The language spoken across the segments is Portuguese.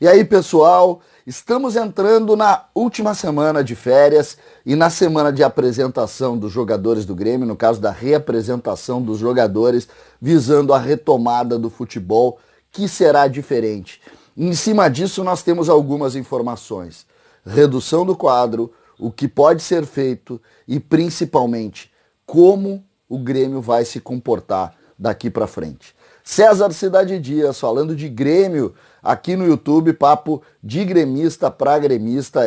E aí, pessoal, estamos entrando na última semana de férias e na semana de apresentação dos jogadores do Grêmio, no caso da reapresentação dos jogadores, visando a retomada do futebol, que será diferente. Em cima disso, nós temos algumas informações. Redução do quadro, o que pode ser feito e, principalmente, como o Grêmio vai se comportar daqui para frente. César Cidade Dias, falando de Grêmio, aqui no YouTube, papo de gremista para gremista.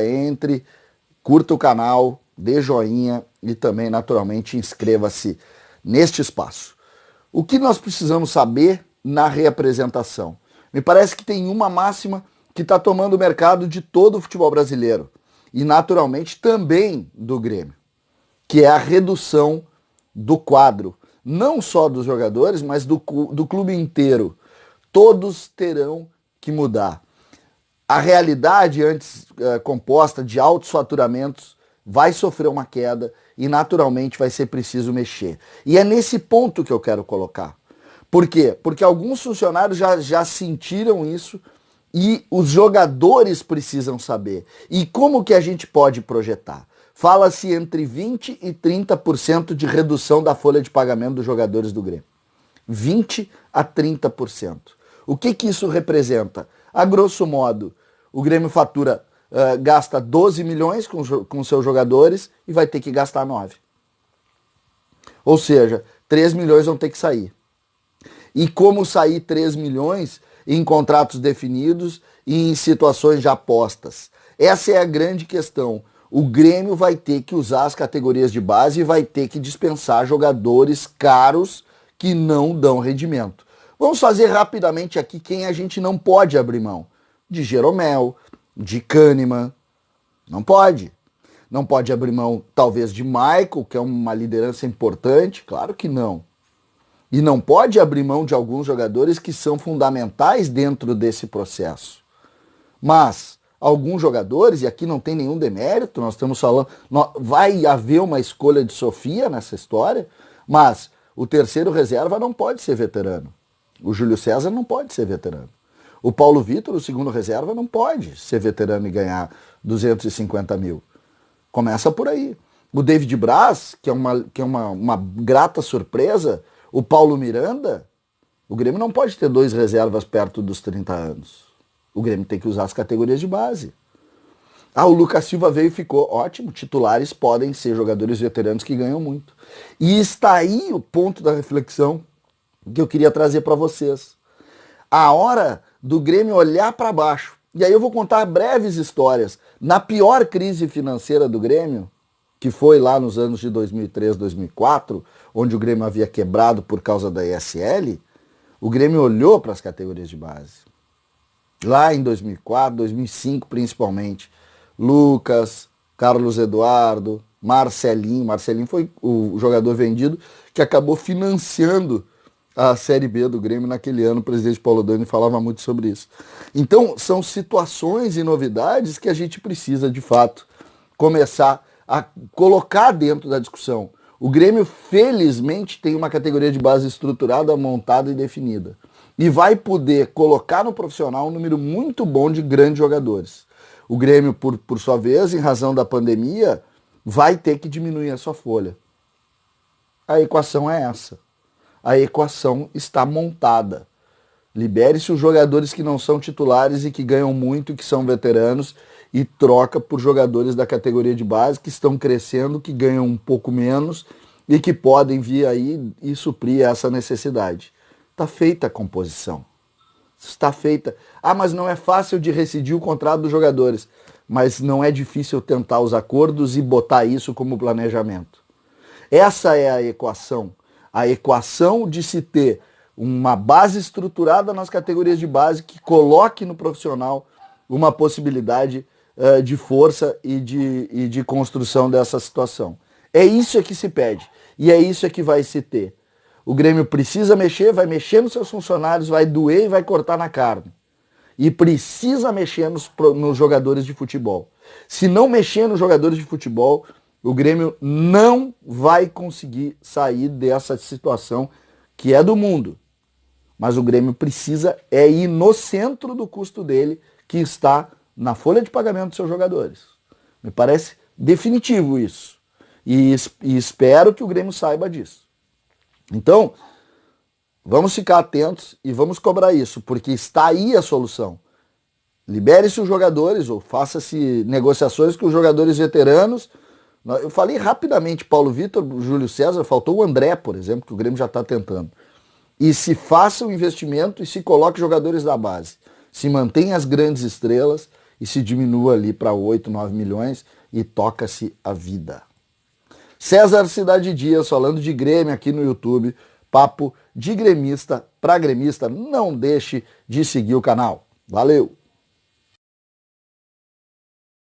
Curta o canal, dê joinha e também, naturalmente, inscreva-se neste espaço. O que nós precisamos saber na reapresentação? Me parece que tem uma máxima que está tomando o mercado de todo o futebol brasileiro e, naturalmente, também do Grêmio, que é a redução do quadro. Não só dos jogadores, mas do clube inteiro. Todos terão que mudar. A realidade, antes composta de altos faturamentos, vai sofrer uma queda e, naturalmente, vai ser preciso mexer. E é nesse ponto que eu quero colocar. Por quê? Porque alguns funcionários já sentiram isso e os jogadores precisam saber. E como que a gente pode projetar? Fala-se entre 20% e 30% de redução da folha de pagamento dos jogadores do Grêmio. 20% a 30%. O que isso representa? A grosso modo, o Grêmio fatura, gasta 12 milhões com seus jogadores e vai ter que gastar 9. Ou seja, 3 milhões vão ter que sair. E como sair 3 milhões em contratos definidos e em situações já postas? Essa é a grande questão. O Grêmio vai ter que usar as categorias de base e vai ter que dispensar jogadores caros que não dão rendimento. Vamos fazer rapidamente aqui quem a gente não pode abrir mão. De Jeromel, de Kahneman, não pode. Não pode abrir mão, talvez, de Michael, que é uma liderança importante, claro que não. E não pode abrir mão de alguns jogadores que são fundamentais dentro desse processo. Mas alguns jogadores, e aqui não tem nenhum demérito, nós estamos falando, vai haver uma escolha de Sofia nessa história, mas o terceiro reserva não pode ser veterano. O Júlio César não pode ser veterano. O Paulo Vitor, o segundo reserva, não pode ser veterano e ganhar 250 mil. Começa por aí. O David Braz, que é uma grata surpresa, o Paulo Miranda, o Grêmio não pode ter dois reservas perto dos 30 anos. O Grêmio tem que usar as categorias de base. O Lucas Silva veio e ficou ótimo. Titulares podem ser jogadores veteranos que ganham muito. E está aí o ponto da reflexão que eu queria trazer para vocês. A hora do Grêmio olhar para baixo. E aí eu vou contar breves histórias. Na pior crise financeira do Grêmio, que foi lá nos anos de 2003, 2004, onde o Grêmio havia quebrado por causa da ESL, o Grêmio olhou para as categorias de base. Lá em 2004, 2005 principalmente, Lucas, Carlos Eduardo, Marcelinho foi o jogador vendido que acabou financiando a Série B do Grêmio naquele ano. O presidente Paulo Dani falava muito sobre isso. Então são situações e novidades que a gente precisa de fato começar a colocar dentro da discussão. O Grêmio felizmente tem uma categoria de base estruturada, montada e definida. E vai poder colocar no profissional um número muito bom de grandes jogadores. O Grêmio, por sua vez, em razão da pandemia, vai ter que diminuir a sua folha. A equação é essa. A equação está montada. Libere-se os jogadores que não são titulares e que ganham muito, que são veteranos, e troca por jogadores da categoria de base que estão crescendo, que ganham um pouco menos e que podem vir aí e suprir essa necessidade. Está feita a composição. Está feita. Mas não é fácil de rescindir o contrato dos jogadores. Mas não é difícil tentar os acordos e botar isso como planejamento. Essa é a equação. A equação de se ter uma base estruturada nas categorias de base que coloque no profissional uma possibilidade de força e de construção dessa situação. É isso que se pede. E é isso que vai se ter. O Grêmio precisa mexer, vai mexer nos seus funcionários, vai doer e vai cortar na carne. E precisa mexer nos jogadores de futebol. Se não mexer nos jogadores de futebol, o Grêmio não vai conseguir sair dessa situação que é do mundo. Mas o Grêmio precisa ir no centro do custo dele, que está na folha de pagamento dos seus jogadores. Me parece definitivo isso. E espero que o Grêmio saiba disso. Então, vamos ficar atentos e vamos cobrar isso, porque está aí a solução. Libere-se os jogadores ou faça-se negociações com os jogadores veteranos. Eu falei rapidamente Paulo Vitor, Júlio César, faltou o André, por exemplo, que o Grêmio já está tentando. E se faça o investimento e se coloque jogadores da base. Se mantenha as grandes estrelas e se diminua ali para 8, 9 milhões e toca-se a vida. César Cidade Dias falando de Grêmio aqui no YouTube. Papo de gremista para gremista. Não deixe de seguir o canal. Valeu!